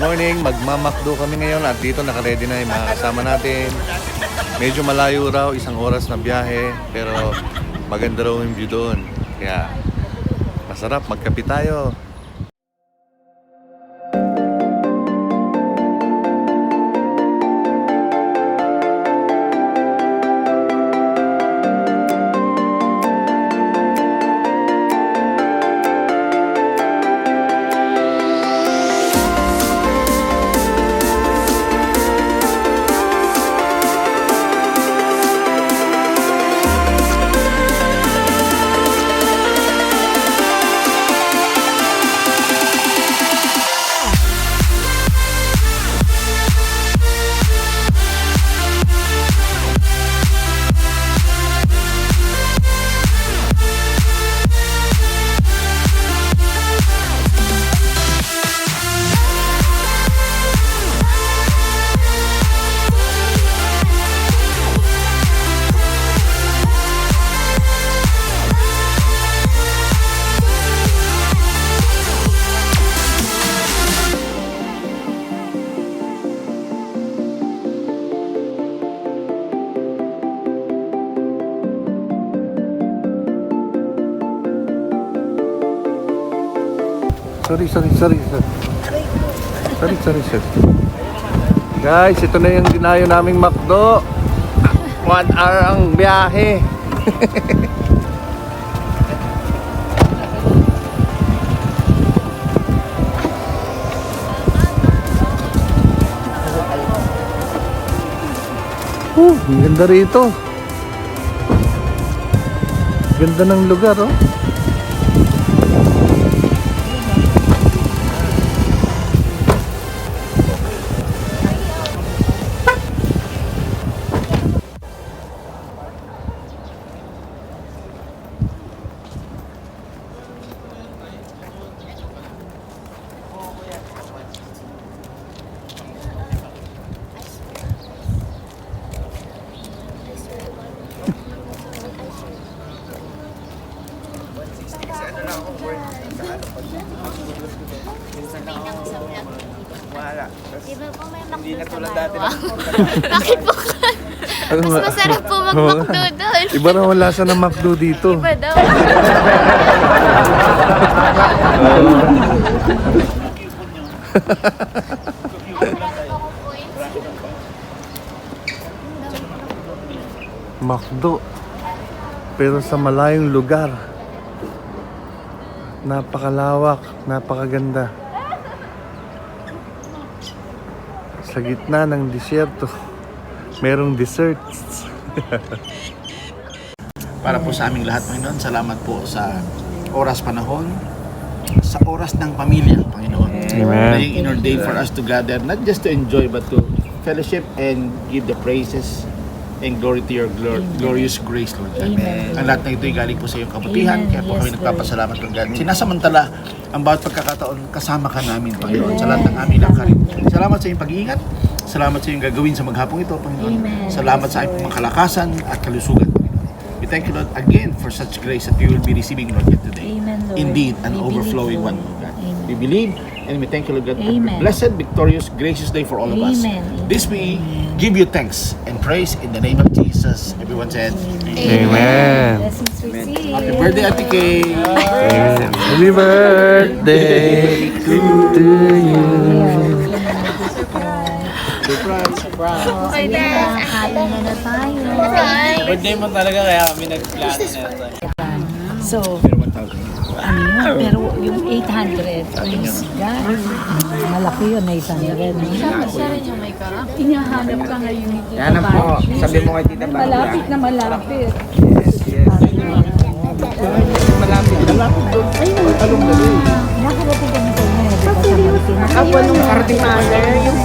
morning, magmamakdo kami ngayon at dito nakaredy na yung mga kasama natin. Medyo malayo raw, 1 oras na biyahe, pero maganda raw yung view doon. Kaya masarap, magkape tayo. Sorry. Guys, ito na yung dinayo naming McDo. 1 hour ang biyahe. Ang ganda rito. Ganda ng lugar, oh. Wala. Iba po may McDo Hindi na sa tulad dati Marwa. na. Bakit po? Mas masarap po mag-McDo doon. Iba raw ang lasa ng McDo dito. Iba daw. McDo. Pero sa malayong lugar. Napakalawak, napakaganda. Sa gitna ng disyerto, merong desserts. Para po sa aming lahat, Panginoon, salamat po sa oras panahon, sa oras ng pamilya, Panginoon. Amen. Na yung in-ordain for us to gather, not just to enjoy, but to fellowship and give the praises and glory to your glorious grace, Lord God. Amen. Ang lahat na ito'y galing po sa iyong kabutihan, Amen. kaya po Yes, kami nagpapasalamat, Lord God. Sinasamantala ang bawat pagkakataon, kasama ka namin, Panginoon, sa lahat ng aming lakarin. Salamat sa iyong pag-iingat, salamat sa iyong gagawin sa maghapong ito, Panginoon. Amen. Salamat sa iyong mga kalakasan at kalusugan, Panginoon. We thank you, Lord, again for such grace that we will be receiving, Lord, yet today. Amen, Lord. Indeed, an We overflowing believe, one, Lord. Lord God. Amen. We believe and we thank you, Lord God. Amen. Blessed, victorious, gracious day for all of us. Amen. This we give you thanks and praise in the name of Jesus. Everyone said, Amen. Blessings receive. Happy birthday, Ate Kay! Happy birthday to you. Surprise! Okay na, kain na tayo. Birthday mo talaga kaya kami nag-plano na ito. So, ano yun? Pero yung 800, praise God. Malaki yun, 800. Siya rin yung may karap. Hinahanap ka ngayon ni Tita Yan po, Barbie. sabi mo kay Tita Barbie. Malapit na malapit. Malapit doon. Nakarating kami sa inyo, di ba, sa Marikina. Ako nung nakarating na yung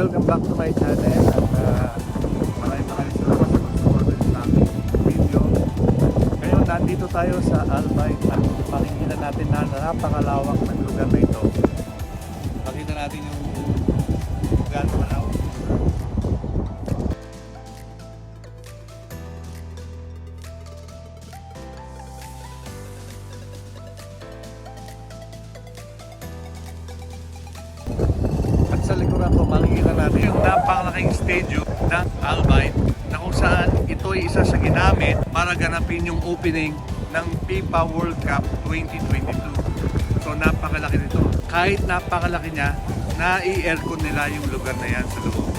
welcome back to my channel at maraming salamat sa pag-support sa aming video. Ngayon, nandito tayo sa Albay at pakikita natin na napakalawak ng lugar na ito. Pakita natin yung gaano malawak. At sa likuran ko, makikita natin yung napakalaking stadium ng Albay na kung saan ito ay isa sa ginamit para ganapin yung opening ng FIFA World Cup 2022. So napakalaki nito. Kahit napakalaki niya, na-i-aircon nila yung lugar na yan sa loob.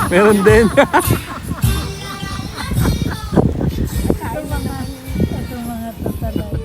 Meron din. Itong mga tatalay.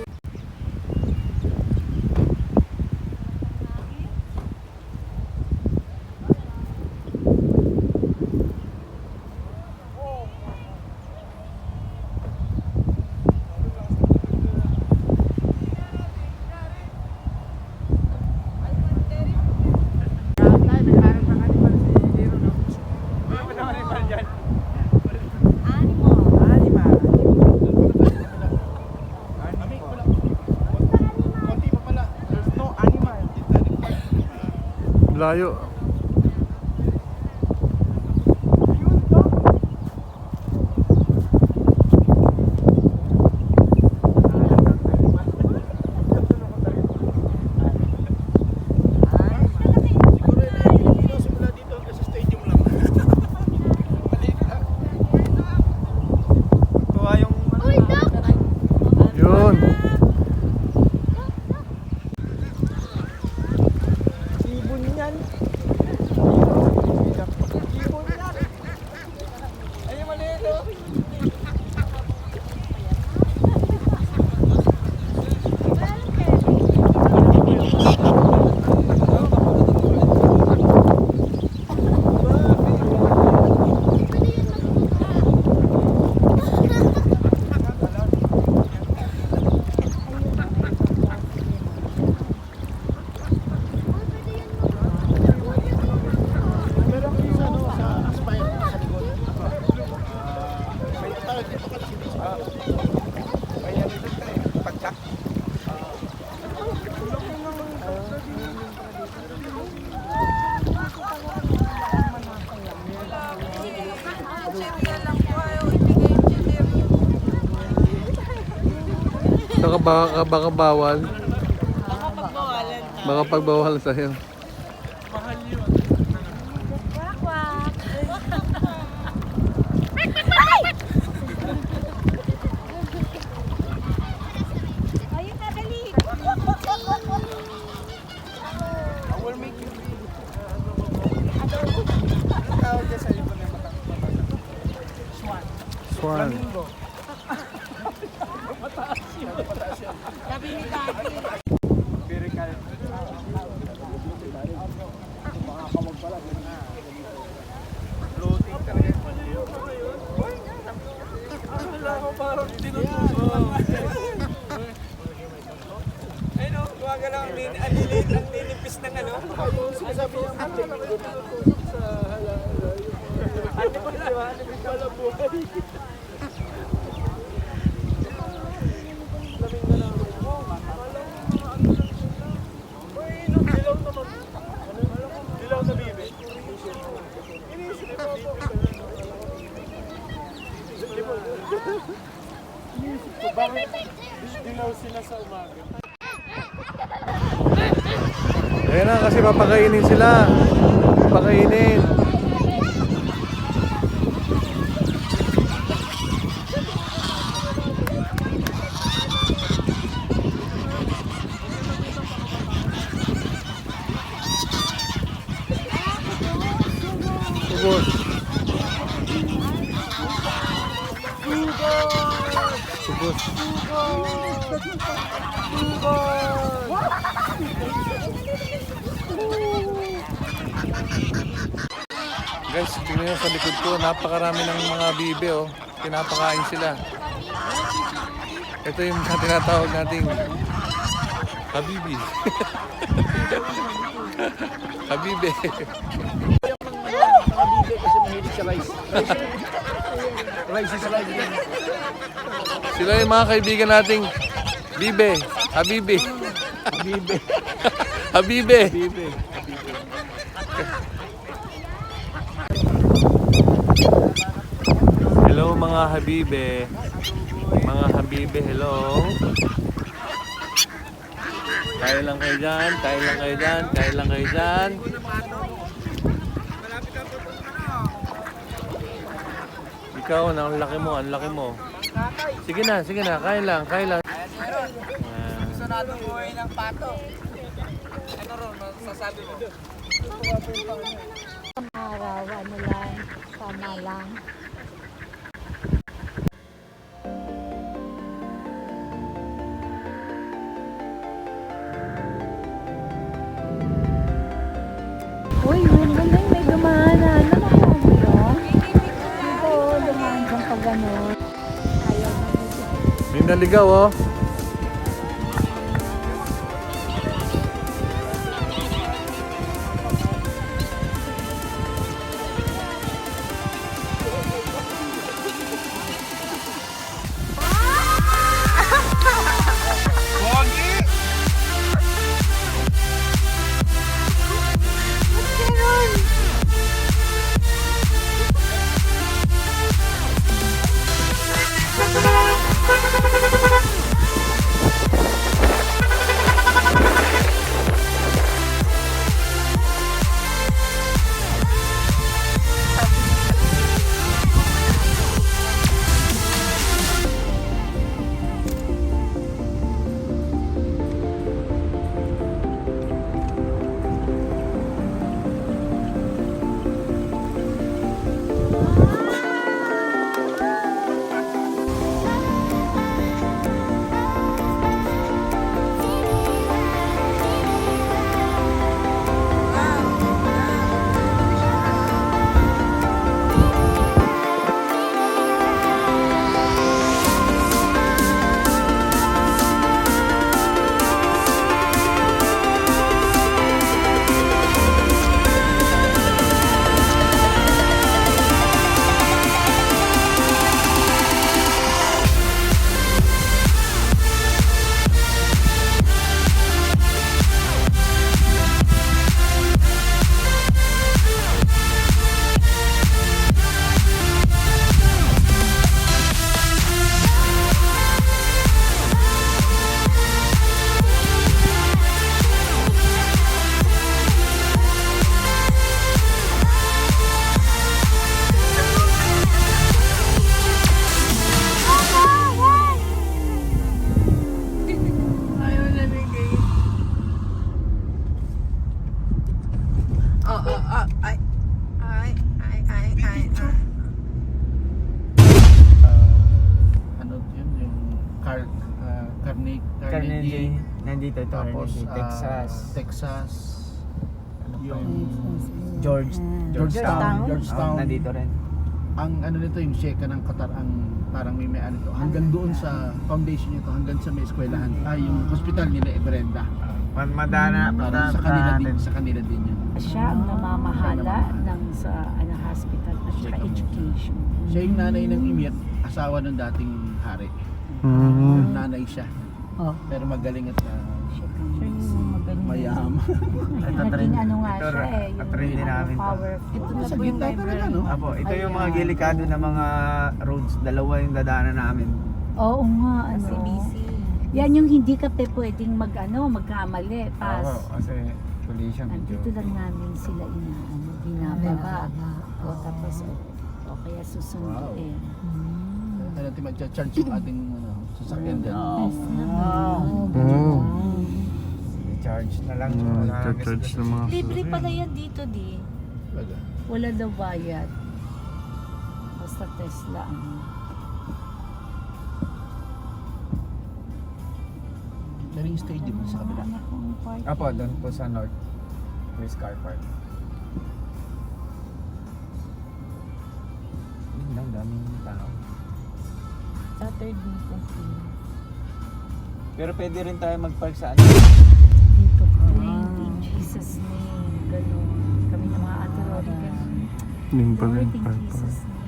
Layo. Yun. Baka bawal. Baka pagbawalan sa'yo. Ayun na, dali. Swan. nilipis ng ano. Sinasabi niya, Dilaw sila sa umaga. Ayan na, kasi papakainin sila. Papakainin. Subos. Subos. Guys, tingnan nyo sa likod ko, napakarami ng mga bibe, oh. Pinapakain sila. Ito yung tinatawag nating Habibi. Habibe. kasi mahilig sa rice. Rice is life. Sila yung mga kaibigan nating Bibe. Habibi. Habibe. Habibe. Habibe. Hello mga Habibe. Mga Habibe, hello. Kaya lang kayo dyan, kaya lang kayo dyan, kaya lang kayo dyan. Ikaw, ang laki mo, ang laki mo. Sige na, kaya lang, kaya lang. Gusto natin buhay ng pato. Ano ron, masasabi mo? Araw, ano lang, sama lang. Uy, ang galing, may dumahanan. Ano ko mo yun? Ito, dumaan kang pag gano'n. Ayaw na dito. May naligaw, oh. Carnegie. Nandito ito, Tapos Texas. Texas. Yung Georgetown. Georgetown. Nandito rin. Ang ano nito yung Sheka ng Qatar ang parang may ano to hanggang doon sa foundation nito hanggang sa may eskwelahan yung hospital nila Brenda Madana, Parang sa kanila din yun. Siya ang namamahala ng sa hospital at saka education. Siya yung nanay ng Emir, asawa ng dating hari. Nanay siya. Oh. Pero magaling at Siya yung magaling. mayaman. Naging ano nga siya eh. Yung Katrina namin to. powerful. Ito sa gitna talaga, no? Apo, ito yung mga delikado na mga roads. Dalawa yung dadaanan namin. Oo nga, ano. Yan yung hindi ka pwedeng magkamali. Pass. Kasi collision. Nandito lang namin sila binababa. O tapos, o kaya susunduin. Kaya natin mag-charge yung ating sasakyan dyan. Charge na lang. Charge ng mga Libre pala yan dito, di. Talaga. Wala daw bayad. Basta Tesla, Pero yung stadium sa kabila. Apo, doon po sa North Chris Car Park. Yun lang, daming tao. Saturday kasi. Pero pwede rin tayo mag-park sa ano. Dito ka. In Jesus name. Ganun. Kami ng mga Ate Rory. Ganun. Yung pala Lord, yung in park. Jesus name.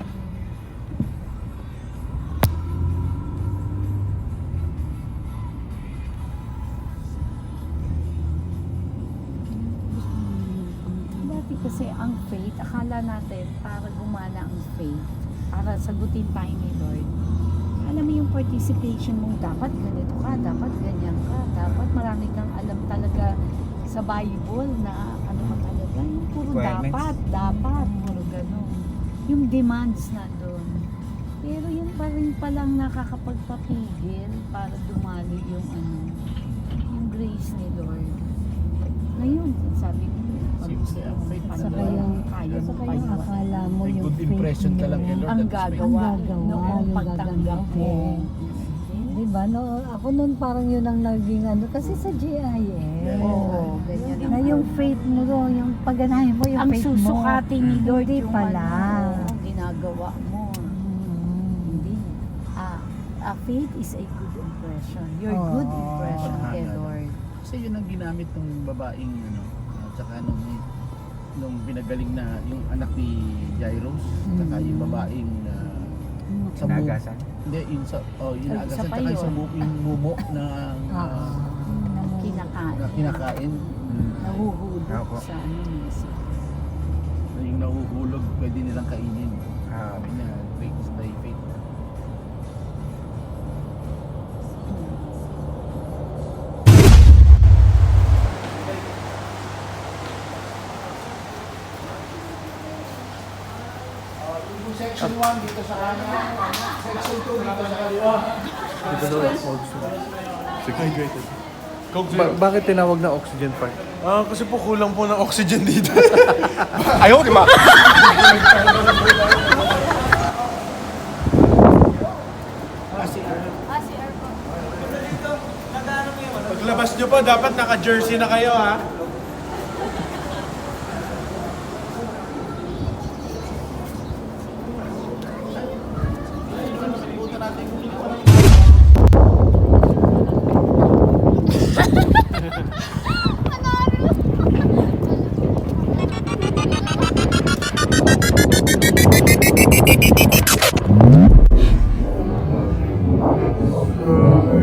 Dati kasi ang faith, akala natin para gumana ang faith, para sagutin tayo ni Lord. Alam mo yung participation mong dapat ganito ka, dapat ganyan ka, dapat marami kang alam talaga sa Bible na ano ka talaga, yung puro Requirements. dapat, puro gano'n. Yung demands na doon. Pero yun pa rin palang nakakapagpapigil para dumali yung yung grace ni Lord. Ngayon, sabi mo, Saka yung kaya mo pa yun. akala mo May yung good impression ka lang kay Lord. Ang at gagawa, Ang gagawa, noong yung pagtanggap mo. Diba? No, ako nun parang yun ang naging ano. Kasi sa GIS. Oo, ganyan. Na yung faith mo, yung pagganahin mo, yung Ang faith mo. susukatin ni Lord Hindi yung pala. ginagawa mo. Hindi. Faith is a good impression. Your Oo. good impression kay Lord. Kasi yun ang ginamit ng babaeng at saka nung pinagaling na yung anak ni Jairus, saka yung babaeng sa buhok. Nagasan. Hindi, yung sa, yung Ay, isa agasan, pa saka yung sa yun. buhok, yung mumo na Kinakain. kinakain, Nahuhulog Opo. sa isip. na yung nahuhulog, pwede nilang kainin. Sabi niya, great is thy faith. Section 1 dito sa kanan, section 2 dito sa kaliwa. Dito daw, hydrated. Bakit tinawag na oxygen park? Kasi po kulang po ng oxygen dito. Ayaw, di ba? Paglabas nyo po, dapat naka-jersey na kayo, ha?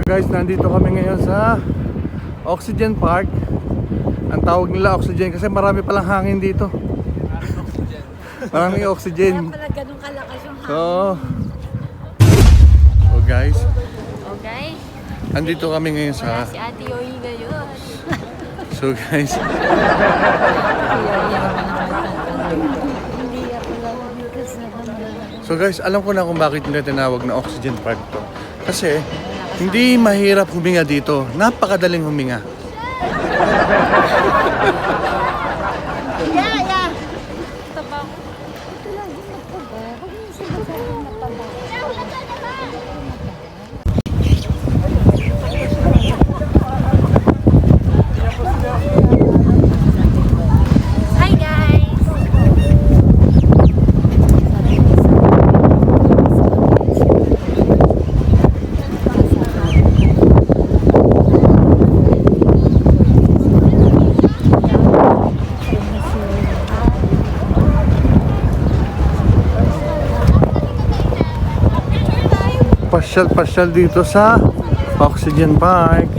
Guys, nandito kami ngayon sa Oxygen Park. Ang tawag nila oxygen kasi marami palang hangin dito. Maraming oxygen. Pala ganun kalakas yung So guys, Okay? andito kami ngayon Wala sa si Ate Yoyi ngayon. So guys, so guys, alam ko na kung bakit nila tinawag na Oxygen Park to. Kasi hindi mahirap huminga dito. Napakadaling huminga. Tabang. Hi guys! pasyal-pasyal dito sa Oxygen Park.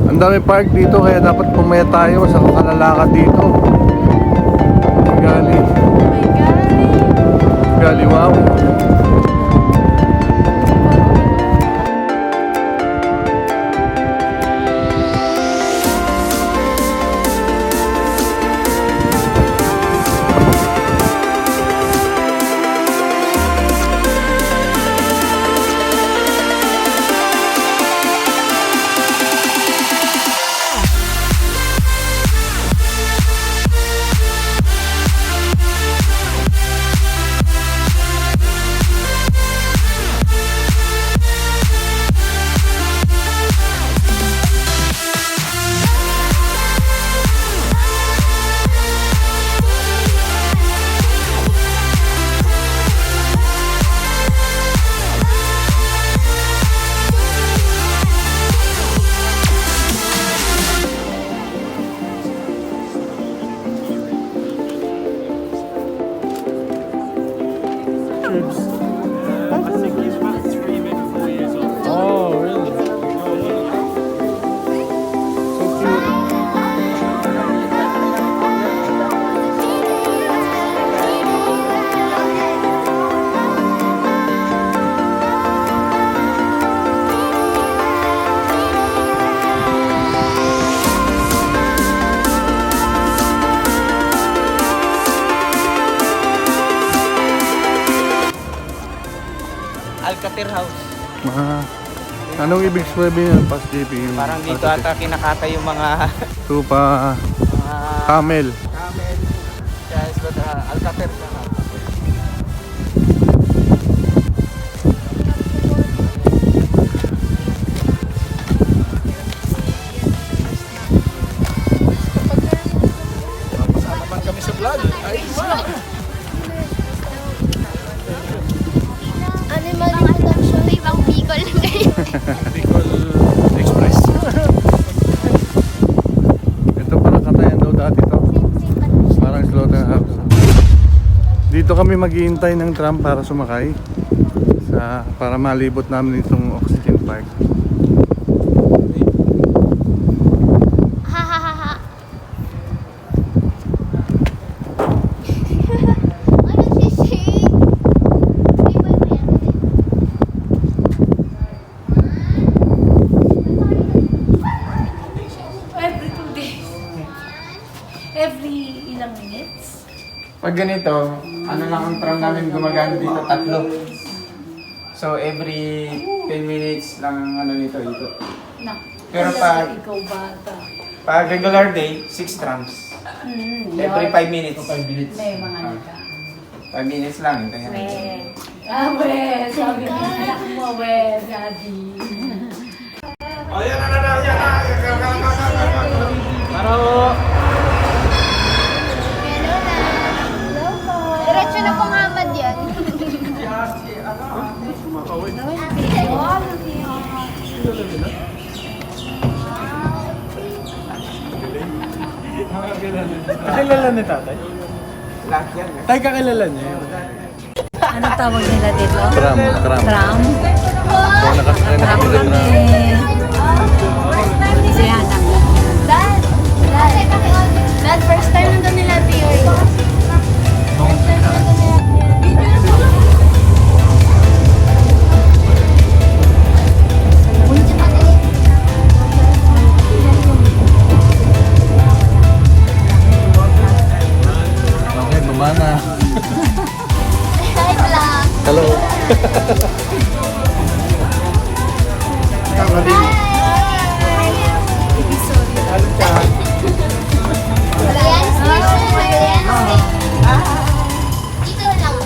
Ang dami park dito kaya dapat pumaya tayo sa kalalakad dito. Gali. Gali, wow. Oh, really? Alcater House. Anong ibig sabihin ng Pas JP? Parang dito ata kinakata yung mga Tupa, camel. camel. Yes, but Alcater House. Kasama naman kami sa vlog. Ay, Animal production. Ibang Bicol na kayo. Bicol Express. Ito pala katayan daw dati to. Parang slaughterhouse. Dito kami maghihintay ng tram para sumakay para malibot namin itong Oxygen Park. Ha ha ha ha. Ano sisi? Every 2 days. Every ilang minutes? Pag ganito, ano lang ang tram namin gumagana dito, 3. So every 10 minutes lang ang ano nito ito. Na. Pero pag Ikaw bata. regular day, 6 trams. Every 5 minutes. May mga nika. 5 minutes lang. Ito yan. We, sabi ni anak mo, we, daddy. Hello na. Diretso na pong Hamad yan. Kakilala ni tatay? Lahat yan. Tay, kakilala niya yun. Anong tawag nila dito? Tram. Tram? So, nakasakay na Tram kami sa kami. tram. Si Hana. Dad, first time nandun nila Tio. First time nandun nila Okay, lumana. Hi, vlog. Hello. Marian Station, Marian Station. Dito lang.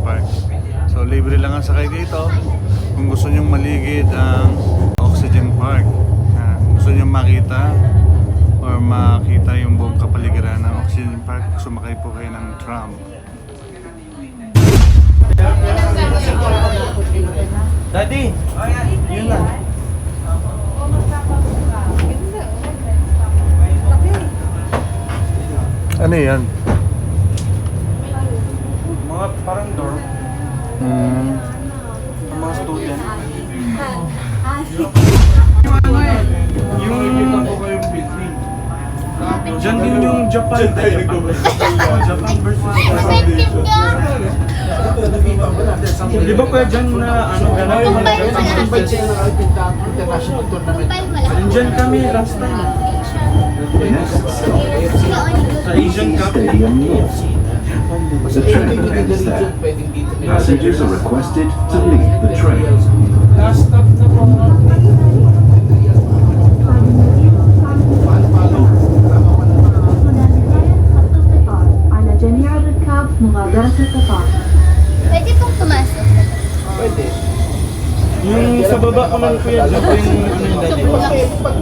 Park. So libre lang ang sakay dito kung gusto nyong maligid ang Oxygen Park. Gusto nyong makita or makita yung buong kapaligiran ng Oxygen Park, sumakay po kayo ng tram. Daddy! Yun na. Ano yan? Mga parang dorm. Ang mga student. Yung ko kayong building. Diyan din yung Japan. Japan versus Effective ka! Di ba kaya dyan na ano, gano'n yung mga Japan versus International tournament. Mobile mo lang. Diyan kami last time. Sa Asian Cup. Stadium North. The train ends there. Passengers are requested to leave the train. Last stop na po. Pwede pong pumasok. Pwede. Yung sa baba ko lang kuya, dyan po yung ano yung dati. Pag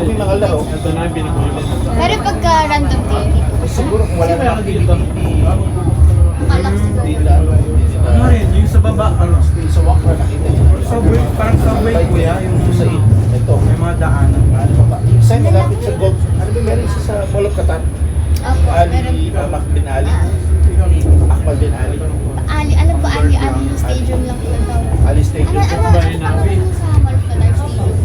may mga laro, Ito na yung pinikulit. Pero pagka random day, hindi po. siguro kung wala na activity, Kalak siguro. Ano rin, yung sa baba, ano? sa walk na nakita niyo. Subway, parang subway kuya, yung Sa ito. may mga daanan. Ano pa ba? Isa malapit sa golf. Ano ba meron isa sa Mall of Catan? Opo, meron Ali, po. Mac bin Ali. Akmal bin Ali. Ali, alam ko Ali yung stadium lang po yung tawag. Ali Stadium. Ano pangalan yung sa Mall of Qatar Stadium?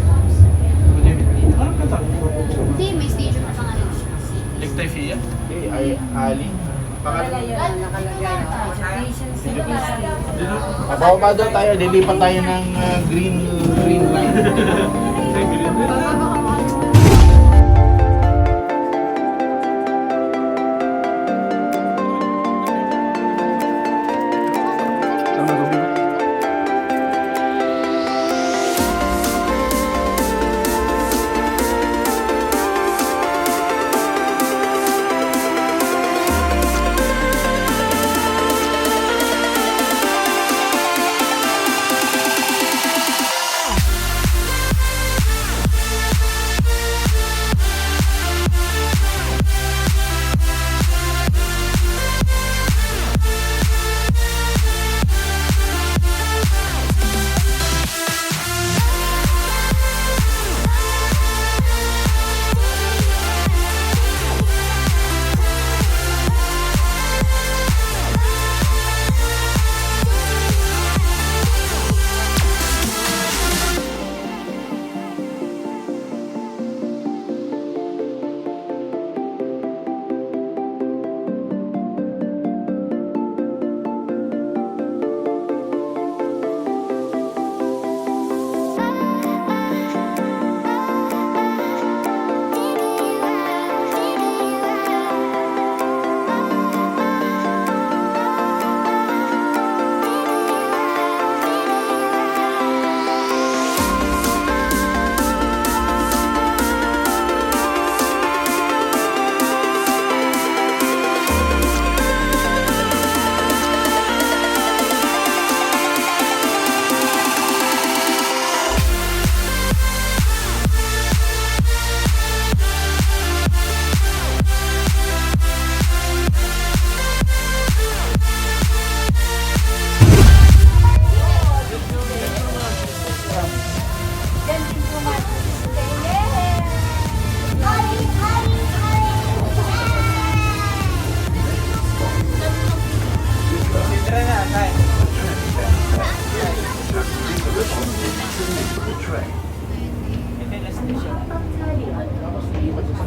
Hindi, may stadium na pangalan. Lake Taifia? Okay, ay Ali. Pangalan. Mababa daw tayo, lilipat tayo ng green line.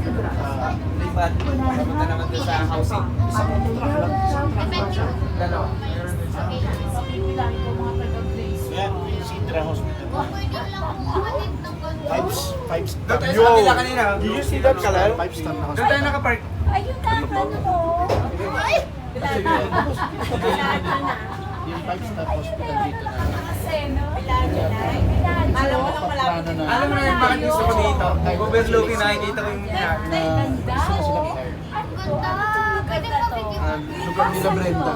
Lipat. Papunta naman doon sa housing. Dalawa. Yan, Sidra Hospital. Pwede lang kumalit ng ganun. Five star. Doon tayo sa kanila kanina. Did you see that kalal? 5 star na Doon hospital. tayo nakapark. Ayun na, ano to? Ay! Yung 5 star hospital dito na. Alam mo nang malapit. Alam mo na yung bakit gusto ko dito? Overlooking, nakikita ko yung Gusto na silang i-hire. Ang ganda! Pwede po bigyan. Lugar nila Brenda.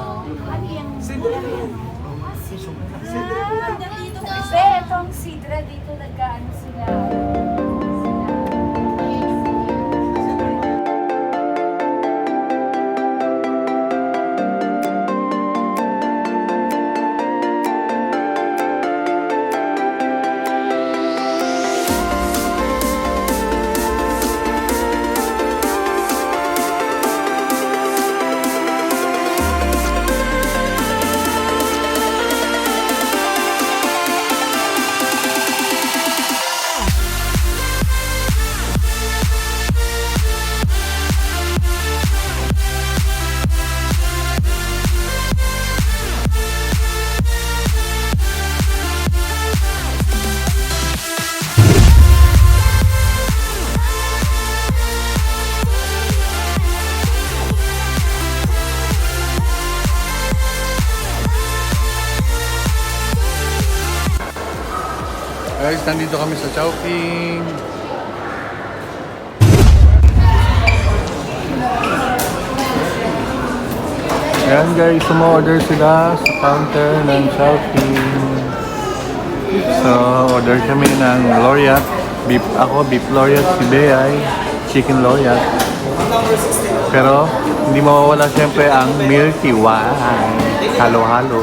Be, itong sidra dito nagkaano sila. Guys, nandito kami sa Chowking. Ayan guys, sumorder sila sa counter ng Chowking. So, order kami ng Laureate. Beef, ako, beef Laureate, si Bea ay chicken Laureate. Pero, hindi mawawala siyempre ang Milky Way. Halo-halo.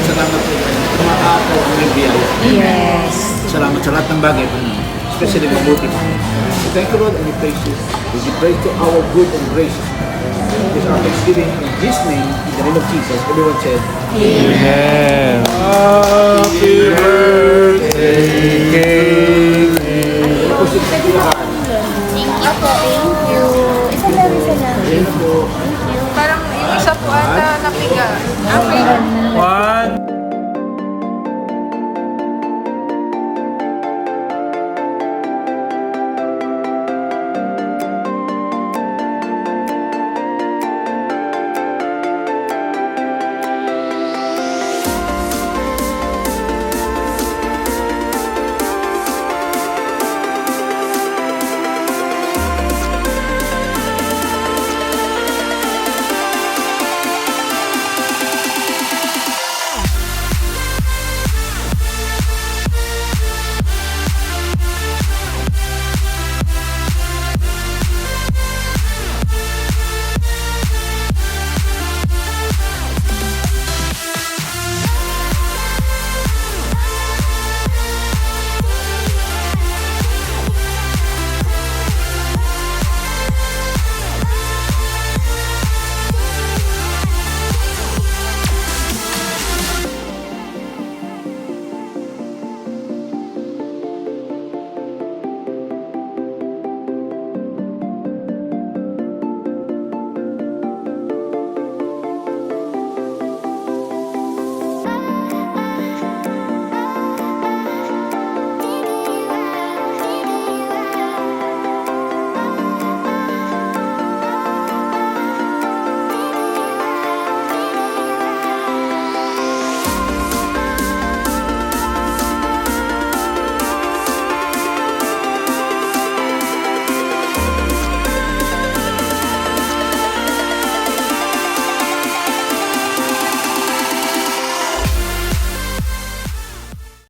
Salamat po. Kumakapo ang biyaya. Yes. Salamat sa lahat ng bagay. Especially mabuti. Thank you Lord and we praise you. We give praise to our good and gracious. This is our thanksgiving in His name, in the name of Jesus. Everyone said, Amen. Happy birthday, King. Ano po sila? Thank you po. Thank you.